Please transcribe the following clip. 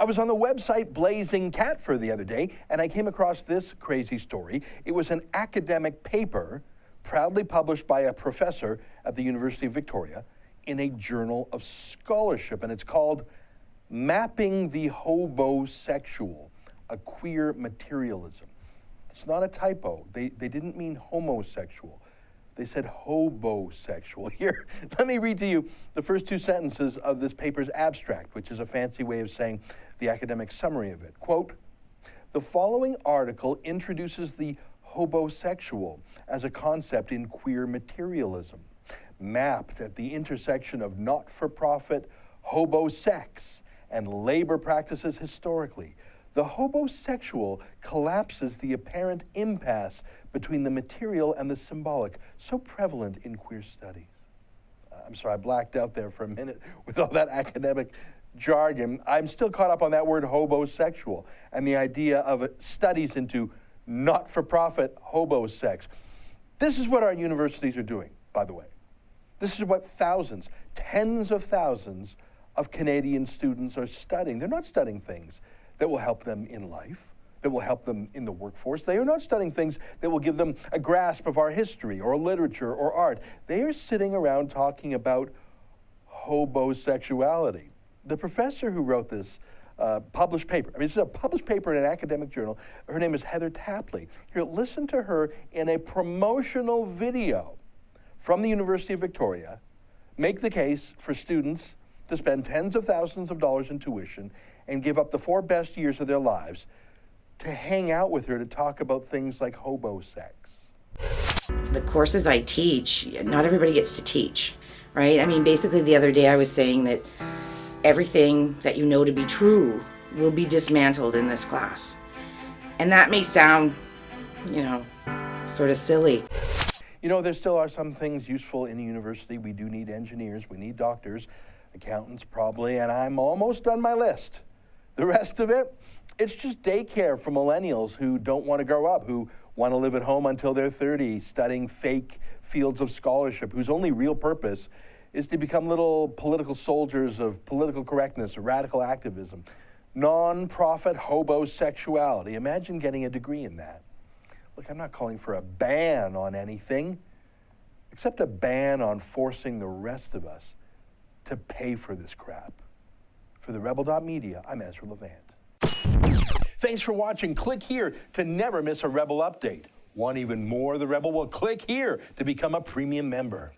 I was on the website Blazing Cat Fur the other day, and I came across this crazy story. It was an academic paper proudly published by a professor at the University of Victoria in a journal of scholarship, and it's called Mapping the Hobosexual, a Queer Materialism. It's not a typo. They didn't mean homosexual. They said hobosexual. Here, let me read to you the first two sentences of this paper's abstract, which is a fancy way of saying the academic summary of it. Quote, "The following article introduces the hobosexual as a concept in queer materialism, mapped at the intersection of not-for-profit hobosex and labor practices historically. The hobosexual collapses the apparent impasse between the material and the symbolic, so prevalent in queer studies." I'm sorry, I blacked out there for a minute with all that academic jargon. I'm still caught up on that word hobosexual and the idea of studies into not-for-profit hobosex. This is what our universities are doing, by the way. This is what thousands, tens of thousands of Canadian students are studying. They're not studying things that will help them in life, that will help them in the workforce. They are not studying things that will give them a grasp of our history or literature or art. They are sitting around talking about hobosexuality. The professor who wrote this published paper, this is a published paper in an academic journal. Her name is Heather Tapley. Here, listen to her in a promotional video from the University of Victoria make the case for students to spend tens of thousands of dollars in tuition and give up the 4 best years of their lives to hang out with her to talk about things like hobosex. The courses I teach, not everybody gets to teach, right? I mean, basically the other day I was saying that everything that you know to be true will be dismantled in this class. And that may sound, sort of silly. There still are some things useful in the university. We do need engineers, we need doctors, accountants probably, and I'm almost done my list. The rest of it, it's just daycare for millennials who don't want to grow up, who want to live at home until they're 30, studying fake fields of scholarship, whose only real purpose is to become little political soldiers of political correctness or radical activism. Non-profit hobosexuality. Imagine getting a degree in that. Look, I'm not calling for a ban on anything, except a ban on forcing the rest of us to pay for this crap. For the Rebel.media, I'm Ezra Levant. Thanks for watching. Click here to never miss a Rebel update. Want even more of the Rebel? Well, click here to become a premium member.